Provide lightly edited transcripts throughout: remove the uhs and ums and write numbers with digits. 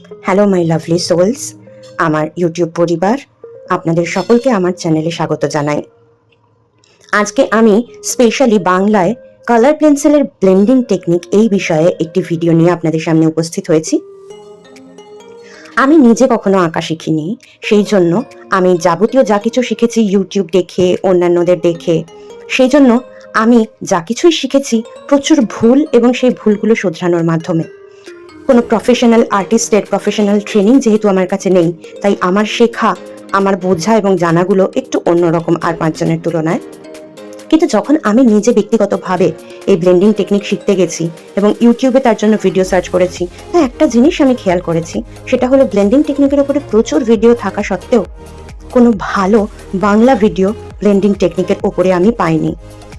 Hello my lovely sols, আমার YouTube পরিবার, আপনাদের সকলকে আমার চ্যানেলে স্বাগত জানাই। আজকে আমি স্পেশালি বাংলায় কালার পেন্সিলের ব্লেন্ডিং টেকনিক এই বিষয়ে একটি ভিডিও নিয়ে আপনাদের সামনে উপস্থিত হয়েছি। আমি নিজে কখনো আঁকা শিখিনি, সেই জন্য আমি যাবতীয় যা কিছু শিখেছি ইউটিউব দেখে, অন্যান্যদের দেখে। সেই জন্য আমি যা কিছুই শিখেছি প্রচুর ভুল, এবং সেই ভুলগুলো শোধরানোর মাধ্যমে। কোনো প্রফেশনাল আর্টিস্টের প্রফেশনাল ট্রেনিং যেহেতু আমার কাছে নেই, তাই আমার শেখা, আমার বোঝা এবং জানাগুলো একটু অন্যরকম আর পাঁচজনের তুলনায়। কিন্তু যখন আমি নিজে ব্যক্তিগতভাবে এই ব্লেন্ডিং টেকনিক শিখতে গেছি এবং ইউটিউবে তার জন্য ভিডিও সার্চ করেছি, তাই একটা জিনিস আমি খেয়াল করেছি, সেটা হলো ব্লেন্ডিং টেকনিকের উপরে প্রচুর ভিডিও থাকা সত্ত্বেও কোনো ভালো বাংলা ভিডিও ব্লেন্ডিং টেকনিকের ওপরে আমি পাইনি।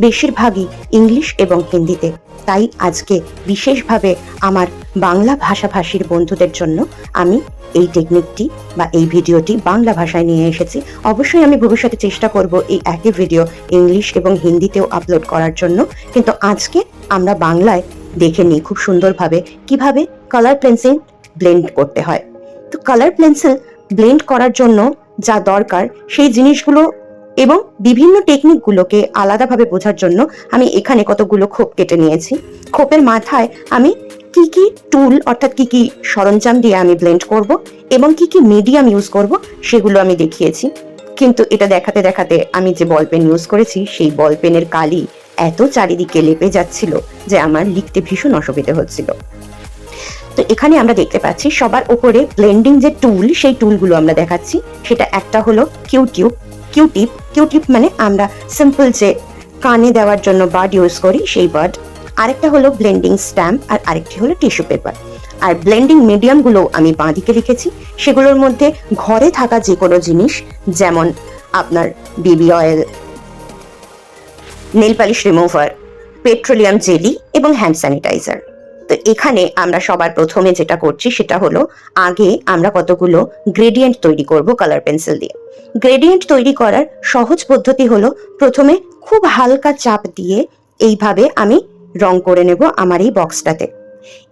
বেশিরভাগই ইংলিশ এবং হিন্দিতে। তাই আজকে বিশেষভাবে আমার বাংলা ভাষাভাষীর বন্ধুদের জন্য আমি এই টেকনিকটি বা এই ভিডিওটি বাংলা ভাষায় নিয়ে এসেছি। অবশ্যই আমি ভবিষ্যতে চেষ্টা করব এই একই ভিডিও ইংলিশ এবং হিন্দিতেও আপলোড করার জন্য, কিন্তু আজকে আমরা বাংলায় দেখে নিই খুব সুন্দরভাবে কিভাবে কালার পেন্সিল ব্লেন্ড করতে হয়। তো কালার পেন্সিল ব্লেন্ড করার জন্য যা দরকার সেই জিনিসগুলো এবং বিভিন্ন টেকনিকগুলোকে আলাদাভাবে বোঝার জন্য আমি এখানে কতগুলো খোপ কেটে নিয়েছি। খোপের মাথায় আমি কি কি টুল অর্থাৎ কি কি সরঞ্জাম দিয়ে আমি ব্লেন্ড করব এবং কি কি মিডিয়াম ইউজ করব সেগুলো আমি দেখিয়েছি। কিন্তু এটা দেখাতে দেখাতে আমি যে বল পেন ইউজ করেছি সেই বল পেনের কালি এত চারিদিকে লেপে যাচ্ছিল যে আমার লিখতে ভীষণ অসুবিধা হচ্ছিল। তো এখানে আমরা দেখতে পাচ্ছি সবার উপরে ব্লেন্ডিং যে টুল, সেই টুলগুলো আমরা দেখাচ্ছি। সেটা একটা হলো কিউটিপ মানে আমরা সিম্পল যে কানে দেওয়ার জন্য বার্ড ইউজ করি সেই বার্ড। আরেকটা হলো ব্লেন্ডিং স্ট্যাম্প, আর আরেকটি হলো টিস্যু পেপার। আর ব্লেন্ডিং মিডিয়ামগুলো আমি বাঁদিকে লিখেছি। সেগুলোর মধ্যে ঘরে থাকা যে কোনো জিনিস, যেমন আপনার baby oil, nail polish remover, petroleum jelly এবং হ্যান্ড স্যানিটাইজার। তো এখানে আমরা সবার প্রথমে যেটা করছি সেটা হলো আগে আমরা কতগুলো গ্রেডিয়েন্ট তৈরি করব কালার পেন্সিল দিয়ে। গ্রেডিয়েন্ট তৈরি করার সহজ পদ্ধতি হলো প্রথমে খুব হালকা চাপ দিয়ে এইভাবে আমি রং করে নেব আমার এই বক্সটাতে।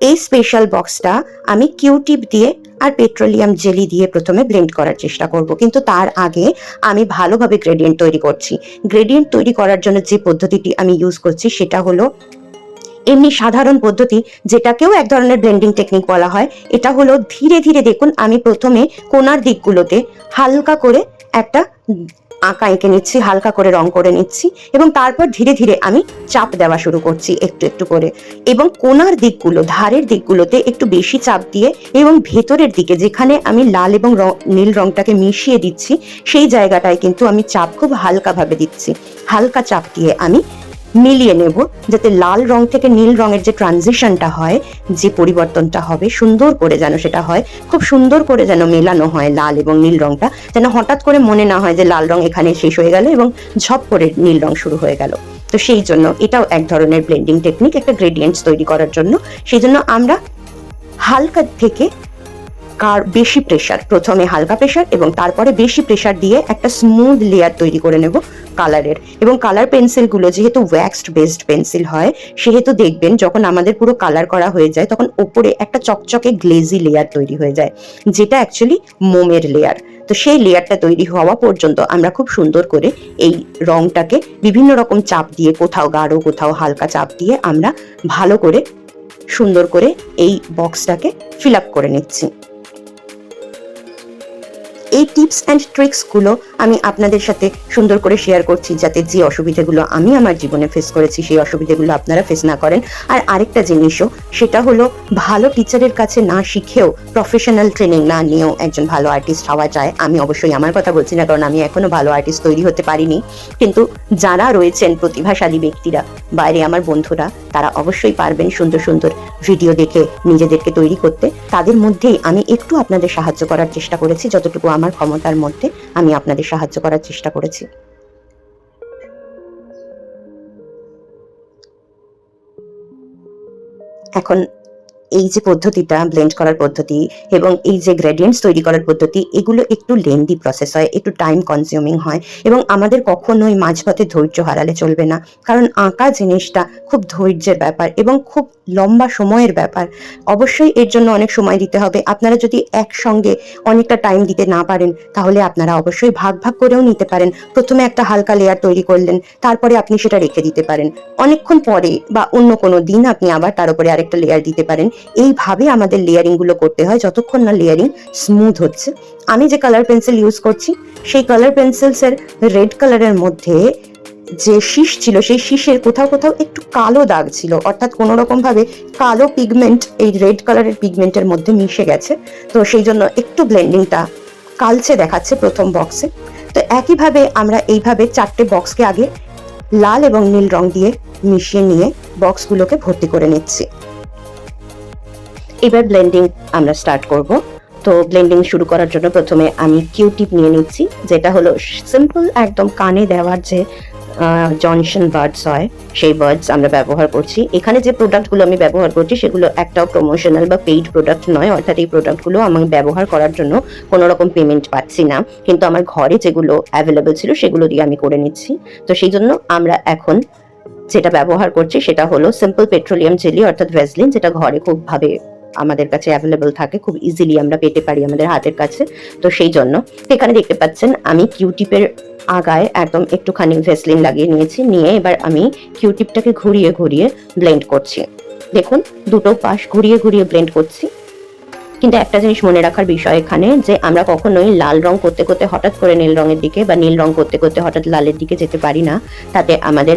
এই স্পেশাল বক্সটা আমি কিউটিপ দিয়ে আর পেট্রোলিয়াম জেলি দিয়ে প্রথমে ব্লেন্ড করার চেষ্টা করব, কিন্তু তার আগে আমি ভালোভাবে গ্রেডিয়েন্ট তৈরি করছি। গ্রেডিয়েন্ট তৈরি করার জন্য যে পদ্ধতিটি আমি ইউজ করছি সেটা হলো এমনি সাধারণ পদ্ধতি, যেটাকেও এক ধরনের ব্লেন্ডিং টেকনিক বলা হয়। এটা হলো ধীরে ধীরে, দেখুন আমি প্রথমে কোণার দিকগুলোতে হালকা করে একটা আঁকা এঁকে নিচ্ছি, হালকা করে রং করে নিচ্ছি, এবং তারপর ধীরে ধীরে আমি চাপ দেওয়া শুরু করছি একটু একটু করে, এবং কোণার দিকগুলো, ধারের দিকগুলোতে একটু বেশি চাপ দিয়ে, এবং ভেতরের দিকে যেখানে আমি লাল এবং নীল রংটাকে মিশিয়ে দিচ্ছি সেই জায়গাটায় কিন্তু আমি চাপ খুব হালকাভাবে দিচ্ছি। হালকা চাপ দিয়ে আমি মিলিয়ে নেব, যাতে লাল রং থেকে নীল রঙের যে ট্রানজিশনটা হয়, যে পরিবর্তনটা হবে, সুন্দর করে যেন সেটা হয়, খুব সুন্দর করে যেন মেলানো হয় লাল এবং নীল রংটা, যেন হঠাৎ করে মনে না হয় যে লাল রং এখানে শেষ হয়ে গেল এবং ঝপ করে নীল রং শুরু হয়ে গেল। তো সেই জন্য এটাও এক ধরনের ব্লেন্ডিং টেকনিক, একটা গ্রেডিয়েন্টস তৈরি করার জন্য। সেই জন্য আমরা হালকা থেকে বেশি প্রেশার, প্রথমে হালকা প্রেশার এবং তারপরে বেশি প্রেশার দিয়ে একটা স্মুথ লেয়ার তৈরি করে নেব কালারের। এবং কালার পেন্সিলগুলো যেহেতু ওয়্যাক্সড বেসড পেন্সিল হয়, সেহেতু দেখবেন যখন আমাদের পুরো কালার করা হয়ে যায় তখন ওপরে একটা চকচকে গ্লেজি লেয়ার তৈরি হয়ে যায়, যেটা অ্যাকচুয়ালি মোমের লেয়ার। তো সেই লেয়ারটা তৈরি হওয়া পর্যন্ত আমরা খুব সুন্দর করে এই রংটাকে বিভিন্ন রকম চাপ দিয়ে, কোথাও গাঢ় কোথাও হালকা চাপ দিয়ে আমরা ভালো করে সুন্দর করে এই বক্সটাকে ফিল আপ করে নিচ্ছি। এই টিপস অ্যান্ড ট্রিক্সগুলো আমি আপনাদের সাথে সুন্দর করে শেয়ার করছি, যাতে যে অসুবিধাগুলো আমি আমার জীবনে ফেস করেছি সেই অসুবিধাগুলো আপনারা ফেস না করেন। আর আরেকটা জিনিসও, সেটা হলো ভালো টিচারের কাছে না শিখেও, প্রফেশনাল ট্রেনিং না নিয়েও একজন ভালো আর্টিস্ট হওয়া যায়। আমি অবশ্যই আমার কথা বলছি না, কারণ আমি এখনো ভালো আর্টিস্ট তৈরি হতে পারিনি, কিন্তু যারা রয়েছেন প্রতিভাশালী ব্যক্তিরা বাইরে, আমার বন্ধুরা, তারা অবশ্যই পারবেন সুন্দর সুন্দর ভিডিও দেখে নিজেদেরকে তৈরি করতে। তাদের মধ্যেই আমি একটু আপনাদের সাহায্য করার চেষ্টা করেছি, যতটুকু আমার ক্ষমতার মধ্যে আমি আপনাদের সাহায্য করার চেষ্টা করেছি। এখন এই যে পদ্ধতিটা, ব্লেন্ড করার পদ্ধতি এবং এই যে গ্রেডিয়েন্টস তৈরি করার পদ্ধতি, এগুলো একটু লেন্দি প্রসেস হয়, একটু টাইম কনজিউমিং হয়, এবং আমাদের কখনোই মাঝপথে ধৈর্য হারালে চলবে না, কারণ আঁকা জিনিসটা খুব ধৈর্যের ব্যাপার এবং খুব লম্বা সময়ের ব্যাপার, অবশ্যই এর জন্য অনেক সময় দিতে হবে। আপনারা যদি একসঙ্গে অনেকটা টাইম দিতে না পারেন তাহলে আপনারা অবশ্যই ভাগ ভাগ করেও নিতে পারেন। প্রথমে একটা হালকা লেয়ার তৈরি করলেন, তারপরে আপনি সেটা রেখে দিতে পারেন, অনেকক্ষণ পরে বা অন্য কোনো দিন আপনি আবার তার উপরে আরেকটা লেয়ার দিতে পারেন। এইভাবে আমাদের লেয়ারিং গুলো করতে হয় যতক্ষণ না লেয়ারিং স্মুথ হচ্ছে। আমি যে কালার পেন্সিল ইউজ করছি সেই কালার পেন্সিলস এর রেড কালারের মধ্যে যে শীষ ছিল সেই শীষের কোথাও কোথাও একটু কালো দাগ ছিল, অর্থাৎ কোনো রকম ভাবে কালো পিগমেন্ট এই রেড কালারের পিগমেন্টের মধ্যে মিশে গেছে। তো সেই জন্য একটু ব্লেন্ডিংটা কালচে দেখাচ্ছে প্রথম বক্সে। তো একইভাবে আমরা এইভাবে 4টে বক্সকে আগে লাল এবং নীল রং দিয়ে মিশিয়ে নিয়ে বক্সগুলোকে ভর্তি করে নিচ্ছি। এবার ব্লেন্ডিং আমরা স্টার্ট করব। তো ব্লেন্ডিং শুরু করার জন্য প্রথমে আমি কিউটিপ নিয়ে নিচ্ছি, যেটা হলো সিম্পল একদম কানে দেওয়ার যে জনসন বার্ডস হয় সেই বার্ডস আমরা ব্যবহার করছি। এখানে যে প্রোডাক্টগুলো আমি ব্যবহার করছি সেগুলো একটাও প্রমোশনাল বা পেইড প্রোডাক্ট নয়, অর্থাৎ এই প্রোডাক্টগুলো আমি ব্যবহার করার জন্য কোনো রকম পেমেন্ট পাচ্ছি না, কিন্তু আমার ঘরে যেগুলো অ্যাভেলেবল ছিল সেগুলো দিয়ে আমি করে নিচ্ছি। তো সেই জন্য আমরা এখন যেটা ব্যবহার করছি সেটা হলো সিম্পল পেট্রোলিয়াম জেলি অর্থাৎ ভ্যাসলিন, যেটা ঘরে খুব ভাবে আমাদের কাছে অ্যাভেলেবল থাকে, খুব ইজিলি আমরা পেতে পারি আমাদের হাতের কাছে। তো সেই জন্য এখানে দেখতে পাচ্ছেন আমি কিউটিপের আগায় একদম একটুখানি ভ্যাসলিন লাগিয়ে নিয়েছি, নিয়ে এবার আমি কিউটিপটাকে ঘুরিয়ে ঘুরিয়ে ব্লেন্ড করছি। দেখুন দুটো পাশ ঘুরিয়ে ঘুরিয়ে ব্লেন্ড করছি। কিন্তু একটা জিনিস মনে রাখার বিষয় এখানে, যে আমরা কখনোই লাল রং করতে করতে হঠাৎ করে নীল রঙের দিকে বা নীল রং করতে করতে হঠাৎ লালের দিকে যেতে পারি না, তাতে আমাদের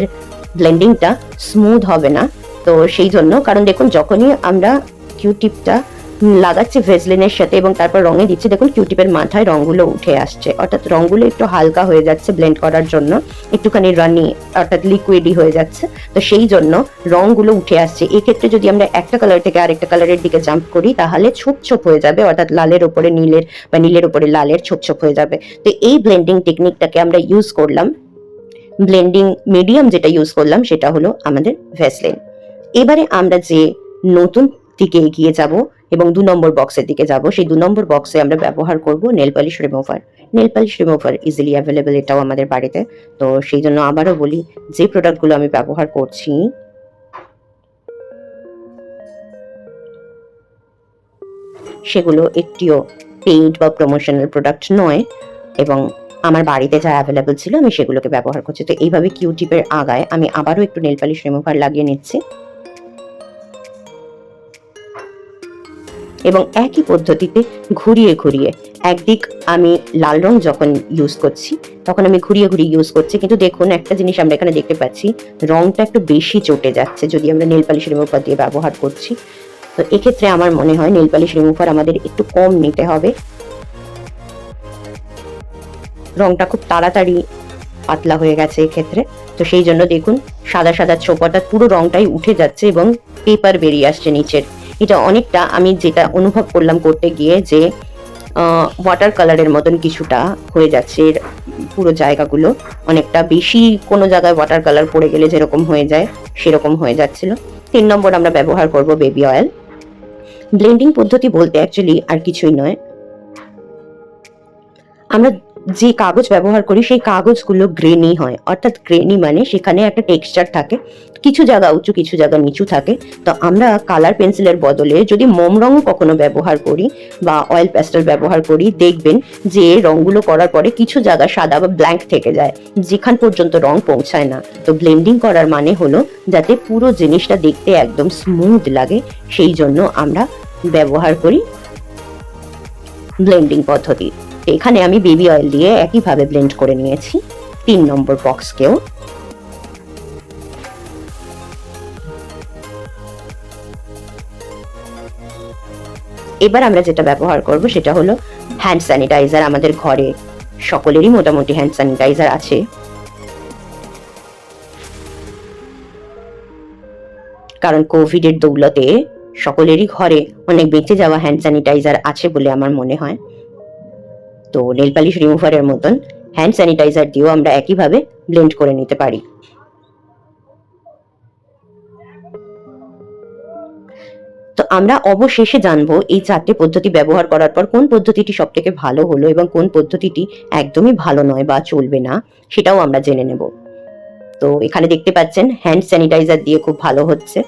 ব্লেন্ডিংটা স্মুথ হবে না। তো সেই জন্য, কারণ দেখুন যখনই আমরা কিউটিপটা লাগাচ্ছি ভেসলিনের সাথে এবং তারপর রঙে দিচ্ছি, দেখুন কিউটিপের মাথায় রঙগুলো উঠে আসছে, অর্থাৎ রঙগুলো একটু হালকা হয়ে যাচ্ছে ব্লেন্ড করার জন্য, একটুখানি রানি অর্থাৎ লিকুইডই হয়ে যাচ্ছে। তো সেই জন্য রঙগুলো উঠে আসছে। এক্ষেত্রে যদি আমরা একটা কালার থেকে আরেকটা কালারের দিকে জাম্প করি তাহলে ছোপ ছোপ হয়ে যাবে, অর্থাৎ লালের ওপরে নীলের বা নীলের ওপরে লালের ছোপ ছোপ হয়ে যাবে। তো এই ব্লেন্ডিং টেকনিকটাকে আমরা ইউজ করলাম। ব্লেন্ডিং মিডিয়াম যেটা ইউজ করলাম সেটা হলো আমাদের ভ্যাসলিন। এবারে আমরা যে নতুন দিকে এগিয়ে যাব এবং 2 নম্বর বক্সের দিকে যাব, সেই 2 নম্বর বক্সে আমরা ব্যবহার করব nail polish remover. Nail polish remover easily available, এটাও আমাদের বাড়িতে। তো সেই জন্য আবারও বলি, যে প্রোডাক্টগুলো আমি ব্যবহার করছি সেগুলো একটিও পেইড বা প্রমোশনাল প্রোডাক্ট নয় এবং আমার বাড়িতে যা অ্যাভেলেবল ছিল আমি সেগুলোকে ব্যবহার করছি। তো এইভাবে কিউটিপের আগায় আমি আবারও একটু নেল পালিশ রিমুভার লাগিয়ে নিচ্ছি এবং একই পদ্ধতিতে ঘুরিয়ে ঘুরিয়ে, একদিক আমি লাল রং যখন ইউজ করছি তখন আমি ঘুরিয়ে ঘুরিয়ে ইউজ করছি, কিন্তু দেখুন একটা জিনিস আমরা এখানে দেখতে পাচ্ছি, রংটা একটু বেশি চটে যাচ্ছে যদি আমরা নেল পালিশ রিমুভার দিয়ে ব্যবহার করছি। তো এক্ষেত্রে আমার মনে হয় নেল পালিশ রিমুভার আমাদের একটু কম নিতে হবে, রংটা খুব তাড়াতাড়ি পাতলা হয়ে গেছে এক্ষেত্রে। তো সেই জন্য দেখুন সাদা সাদা ছোপাটা পুরো রংটাই উঠে যাচ্ছে এবং পেপার বেরিয়ে আসছে নিচের। এটা অনেকটা আমি যেটা অনুভব করলাম করতে গিয়ে, যে ওয়াটার কালারের মতন কিছুটা হয়ে যাচ্ছে পুরো জায়গাগুলো, অনেকটা বেশি কোনো জায়গায় ওয়াটার কালার পড়ে গেলে যেরকম হয়ে যায় সেরকম হয়ে যাচ্ছিল। 3 নম্বর আমরা ব্যবহার করব বেবি অয়েল। ব্লেন্ডিং পদ্ধতি বলতে অ্যাকচুয়ালি আর কিছুই নয়, আমরা যে কাগজ ব্যবহার করি সেই কাগজগুলো গ্রেনি হয়, অর্থাৎ গ্রেনি মানে সেখানে একটা টেক্সচার থাকে, কিছু জায়গা উঁচু কিছু জায়গা নিচু থাকে। তো আমরা কালার পেন্সিলের বদলে যদি মোম রঙও কখনো ব্যবহার করি বা অয়েল প্যাস্টেল ব্যবহার করি, দেখবেন যে রঙগুলো করার পরে কিছু জায়গা সাদা বা ব্ল্যাঙ্ক থেকে যায়, যেখান পর্যন্ত রং পৌঁছায় না। তো ব্লেন্ডিং করার মানে হলো যাতে পুরো জিনিসটা দেখতে একদম স্মুথ লাগে, সেই জন্য আমরা ব্যবহার করি ব্লেন্ডিং পদ্ধতি। এখানে আমি বেবি অয়েল দিয়ে একইভাবে ব্লেন্ড করে নিয়েছি 3 নম্বর বক্সকেও। এবার আমরা যেটা ব্যবহার করব সেটা হলো হ্যান্ড স্যানিটাইজার। আমাদের ঘরে সকলেরই মোটামুটি হ্যান্ড স্যানিটাইজার আছে, কারণ কোভিড এর দৌলতে সকলেরই ঘরে অনেক বেঁচে যাওয়া হ্যান্ড স্যানিটাইজার আছে বলে আমার মনে হয়। তো নেল পালিশ রিমুভারের মতন হ্যান্ড স্যানিটাইজার দিয়েও আমরা একইভাবে ব্লেন্ড করে নিতে পারি। তো আমরা অবশেষে জানবো এই 4টে পদ্ধতি ব্যবহার করার পর কোন পদ্ধতিটি সব থেকে ভালো হলো এবং কোন পদ্ধতিটি একদমই ভালো নয় বা চলবে না, সেটাও আমরা জেনে নেব। তো এখানে দেখতে পাচ্ছেন হ্যান্ড স্যানিটাইজার দিয়ে খুব ভালো হচ্ছে,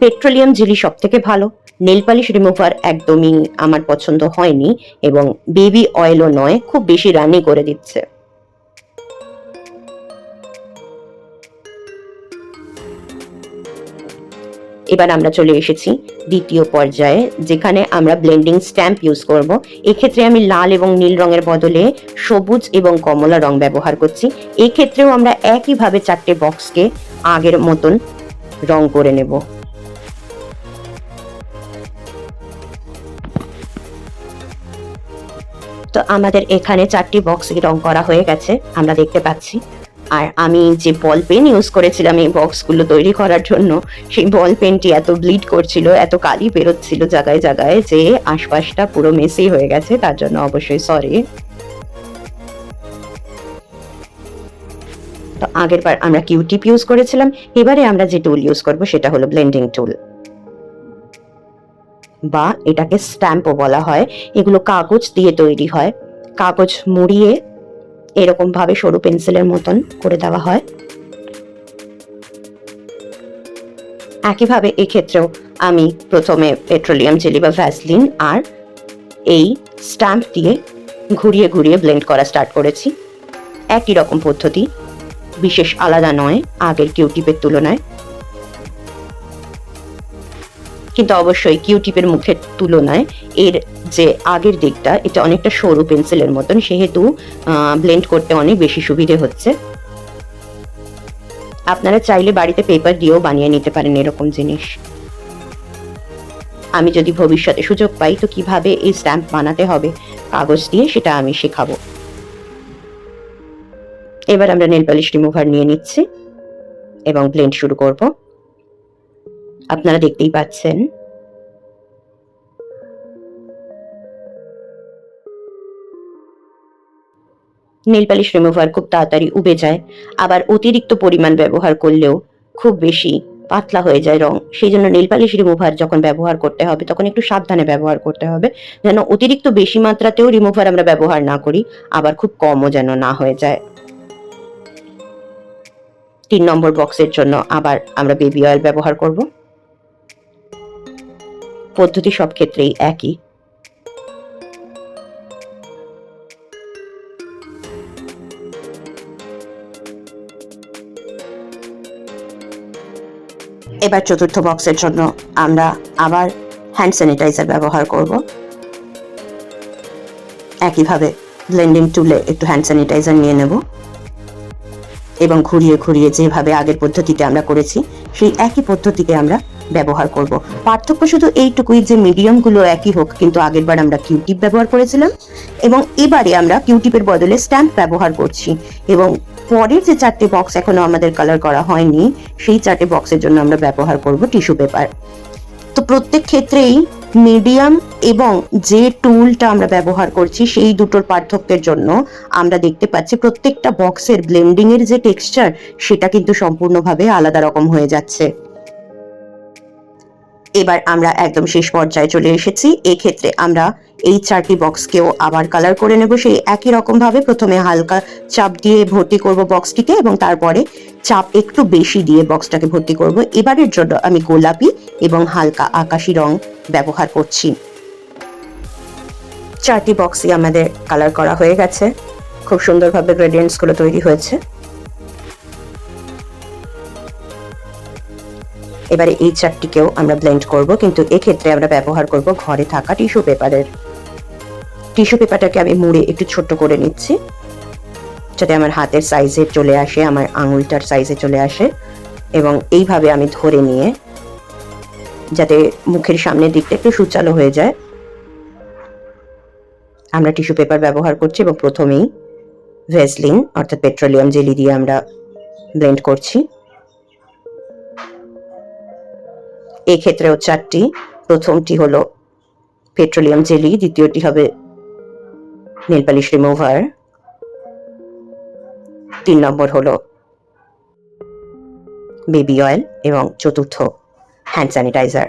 পেট্রোলিয়াম জেলি সব থেকে ভালো। নেল পালিশ রিমুভার একদমই আমার পছন্দ হয়নি, এবং বেবি অয়েলও নয়, খুব বেশি রানি করে দিচ্ছে। এবার আমরা চলে এসেছি দ্বিতীয় পর্যায়ে, যেখানে আমরা ব্লেন্ডিং স্ট্যাম্প ইউজ করব। এক্ষেত্রে আমি লাল এবং নীল রঙের বদলে সবুজ এবং কমলা রং ব্যবহার করছি। এক্ষেত্রেও আমরা একইভাবে 4টে বক্সকে আগের মতন রং করে নেব। তো আমাদের এখানে 4টি বক্স রং করা হয়ে গেছে, আমরা দেখতে পাচ্ছি। আর আমি যে বল পেন ইউজ করেছিলাম এই বক্সগুলো তৈরি করার জন্য, সেই বল পেনটি এত ব্লিড করছিল, এত কালি বেরোচ্ছিল জায়গায় জায়গায়, যে আশপাশটা পুরো মেসি হয়ে গেছে। তার জন্য অবশ্যই সরি। তো আগের বার আমরা কিউ টিপ ইউজ করেছিলাম, এবারে আমরা যে টুল ইউজ করব সেটা হলো ব্লেন্ডিং টুল, বা এটাকে স্ট্যাম্পও বলা হয়। এগুলো কাগজ দিয়ে তৈরি হয়, কাগজ মুড়িয়ে এরকম ভাবে সরু পেন্সিলের মতন করে দেওয়া হয়। একইভাবে এক্ষেত্রেও আমি প্রথমে পেট্রোলিয়াম জেলি বা ভ্যাসলিন আর এই স্ট্যাম্প দিয়ে ঘুরিয়ে ঘুরিয়ে ব্লেন্ড করা স্টার্ট করেছি। একই রকম পদ্ধতি, বিশেষ আলাদা নয় আগের কিউটিপের তুলনায়, কিন্তু অবশ্যই কিউটিপের মুখের তুলনায় এর যে আগের দিকটা, এটা অনেকটা সরু পেন্সিলের মতন, সেহেতু ব্লেন্ড করতে অনেক বেশি সুবিধে হচ্ছে। আপনারা চাইলে বাড়িতে পেপার দিয়েও বানিয়ে নিতে পারেন এরকম জিনিস। আমি যদি ভবিষ্যতে সুযোগ পাই তো কিভাবে এই স্ট্যাম্প বানাতে হবে কাগজ দিয়ে, সেটা আমি শেখাবো। এবার আমরা নেল পালিশ রিমুভার নিয়ে নিচ্ছি এবং ব্লেন্ড শুরু করব। আপনারা দেখতেই পাচ্ছেন নেল পালিশ রিমুভার খুব তাড়াতাড়ি উবে যায়, আবার অতিরিক্ত পরিমাণ ব্যবহার করলেও খুব বেশি পাতলা হয়ে যায় রং। সেই জন্য নেল পালিশ রিমুভার যখন ব্যবহার করতে হবে তখন একটু সাবধানে ব্যবহার করতে হবে, যেন অতিরিক্ত বেশি মাত্রাতেও রিমুভার আমরা ব্যবহার না করি, আবার খুব কমও যেন না হয়ে যায়। 3 নম্বর বক্সের জন্য আবার আমরা বেবি অয়েল ব্যবহার করব। পদ্ধতি সব ক্ষেত্রেই একই। এবার চতুর্থ বক্সের জন্য আমরা আবার হ্যান্ড স্যানিটাইজার ব্যবহার করব। একইভাবে ব্লেন্ডিং টুলে একটু হ্যান্ড স্যানিটাইজার নিয়ে নেব এবং ঘুরিয়ে ঘুরিয়ে যেভাবে আগের পদ্ধতিতে আমরা করেছি সেই একই পদ্ধতিতে আমরা ব্যবহার করব। পার্থক্য শুধু এইটুকুই যে মিডিয়ামগুলো একই হোক, কিন্তু আগের বার আমরা কিউটিপ ব্যবহার করেছিলাম এবং এবারে আমরা কিউটিপের বদলে স্ট্যাম্প ব্যবহার করছি। এবং পরের যে 4টে বক্স এখনো আমাদের কালার করা হয়নি, সেই 4টে বক্সের জন্য আমরা ব্যবহার করব টিস্যু পেপার। তো প্রত্যেক ক্ষেত্রেই মিডিয়াম এবং যে টুলটা আমরা ব্যবহার করছি সেই দুটোর পার্থক্যের জন্য আমরা দেখতে পাচ্ছি প্রত্যেকটা বক্সের ব্লেন্ডিং এর যে টেক্সচার সেটা কিন্তু সম্পূর্ণভাবে আলাদা রকম হয়ে যাচ্ছে। এবার আমরা একদম শেষ পর্যায়ে চলে এসেছি। এই ক্ষেত্রে আমরা এই 4টি বক্সকেও আবার কালার করে নেব সেই একই রকম ভাবে। প্রথমে হালকা চাপ দিয়ে ভর্তি করব বক্সটিকে এবং তারপরে চাপ একটু বেশি দিয়ে বক্সটাকে ভর্তি করব। এবারের জন্য আমি গোলাপি এবং হালকা আকাশি রং ব্যবহার করছি। 4টি বক্সই আমাদের কালার করা হয়ে গেছে, খুব সুন্দরভাবে গ্রেডিয়েন্টস গুলো তৈরি হয়েছে। এবারে এই 4টিকেও আমরা ব্লেন্ড করব, কিন্তু এক্ষেত্রে আমরা ব্যবহার করব ঘরে থাকা টিস্যু পেপারের। টিস্যু পেপারটাকে আমি মুড়ে একটু ছোট করে নিচ্ছি যাতে আমার হাতের সাইজে চলে আসে, আমার আঙুলটার সাইজে চলে আসে, এবং এইভাবে আমি ধরে নিয়ে যাতে মুখের সামনের দিকটা একটু সুচালো হয়ে যায় আমরা টিস্যু পেপার ব্যবহার করছি। এবং প্রথমেই ভ্যাসলিন অর্থাৎ পেট্রোলিয়াম জেলি দিয়ে আমরা ব্লেন্ড করছি। এই ক্ষেত্রেও 4টি, প্রথমটি হলো পেট্রোলিয়াম জেলি, দ্বিতীয়টি হবে নেল পালিশ রিমুভার, 3 নম্বর হলো বেবি অয়েল এবং চতুর্থ হ্যান্ড স্যানিটাইজার।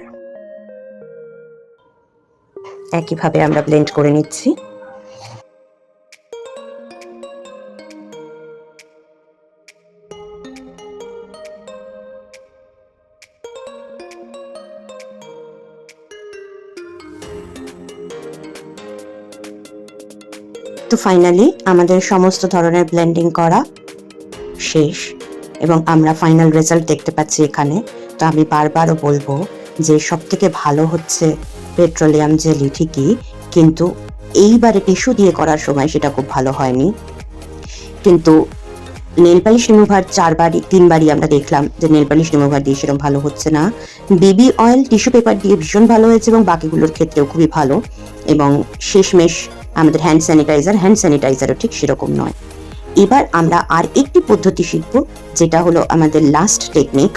একইভাবে আমরা ব্লেন্ড করে নিচ্ছি। তো ফাইনালি আমাদের সমস্ত ধরনের ব্লেন্ডিং করা শেষ এবং আমরা ফাইনাল রেজাল্ট দেখতে পাচ্ছি এখানে। তো আমি বারবারও বলবো যে সব থেকে ভালো হচ্ছে পেট্রোলিয়াম জেলি ঠিকই, কিন্তু এইবারে টিস্যু দিয়ে করার সময় সেটা খুব ভালো হয়নি। কিন্তু নেল পালিশ রিমুভার 3বারই আমরা দেখলাম যে নেল পালিশ রিমুভার দিয়ে সেরকম ভালো হচ্ছে না। বেবি অয়েল টিস্যু পেপার দিয়ে ভীষণ ভালো হয়েছে এবং বাকিগুলোর ক্ষেত্রেও খুবই ভালো। এবং শেষমেশ আমাদের হ্যান্ড স্যানিটাইজারও ঠিক সেরকম নয়। এবার আমরা আর একটি পদ্ধতি শিখব, যেটা হলো আমাদের লাস্ট টেকনিক,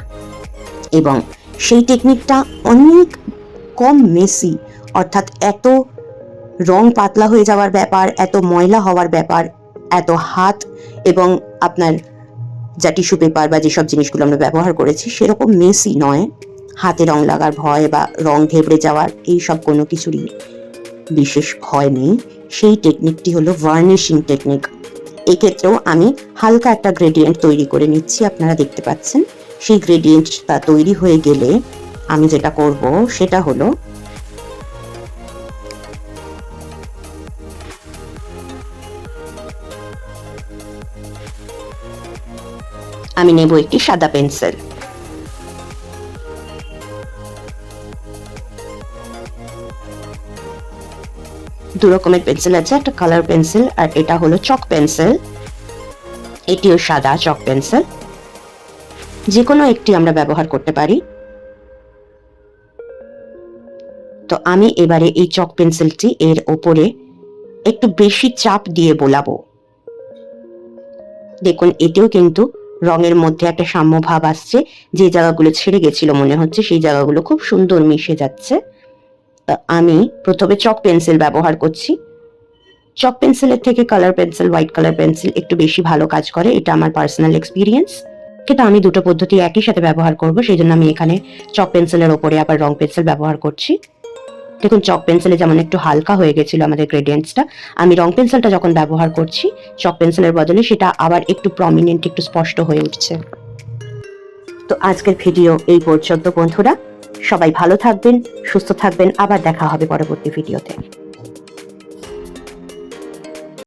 এবং সেই টেকনিকটা অনেক কম মেসি, অর্থাৎ এত রং পাতলা হয়ে যাওয়ার ব্যাপার, এত ময়লা হওয়ার ব্যাপার, এত হাত এবং আপনার যা টিস্যু পেপার বা যেসব জিনিসগুলো আমরা ব্যবহার করেছি সেরকম মেসি নয়। হাতে রং লাগার ভয় বা রং ঘেবড়ে যাওয়ার এইসব কোনো কিছুরই বিশেষ ভয় নেই। সেই টেকনিকটি হলো ভার্নিশিং টেকনিক। এক্ষেত্রেও আমি হালকা একটা গ্রেডিয়েন্ট তৈরি করে নিচ্ছি, আপনারা দেখতে পাচ্ছেন। সেই গ্রেডিয়েন্টটা তৈরি হয়ে গেলে আমি যেটা করব সেটা হলো আমি নেব একটি সাদা পেন্সিল। দু রকমের পেন্সিল আছে, একটা কালার পেন্সিল আর এটা হলো চক পেন্সিল। এটিও সাদা চক পেন্সিল, যে কোনো একটি আমরা ব্যবহার করতে পারি। তো আমি এবারে এই চক পেন্সিলটি এর ওপরে একটু বেশি চাপ দিয়ে বোলাবো। দেখুন এতেও কিন্তু রঙের মধ্যে একটা সাম্য ভাব আসছে। যে জায়গাগুলো ছেড়ে গেছিল মনে হচ্ছে সেই জায়গাগুলো খুব সুন্দর মিশে যাচ্ছে। আমি প্রথমে চক পেন্সিল ব্যবহার করছি। চক পেন্সিলের থেকে colour pencil, white colour pencil একটু বেশি ভালো কাজ করে, এটা আমার পার্সোনাল এক্সপিরিয়েন্স। কিন্তু আমি দুটো পদ্ধতি একই সাথে ব্যবহার করব, সেই জন্য আমি এখানে চক পেন্সিলের ওপরে আবার রং পেন্সিল ব্যবহার করছি। দেখুন চক পেন্সিলে যেমন একটু হালকা হয়ে গেছিল আমাদের গ্রেডিয়েন্টসটা, আমি রং পেন্সিলটা যখন ব্যবহার করছি চক পেন্সিলের বদলে সেটা আবার একটু প্রমিনেন্ট, একটু স্পষ্ট হয়ে উঠছে। তো আজকের ভিডিও এই পর্যন্ত বন্ধুরা, সবাই ভালো থাকবেন, সুস্থ থাকবেন, আবার দেখা হবে পরবর্তী ভিডিওতে।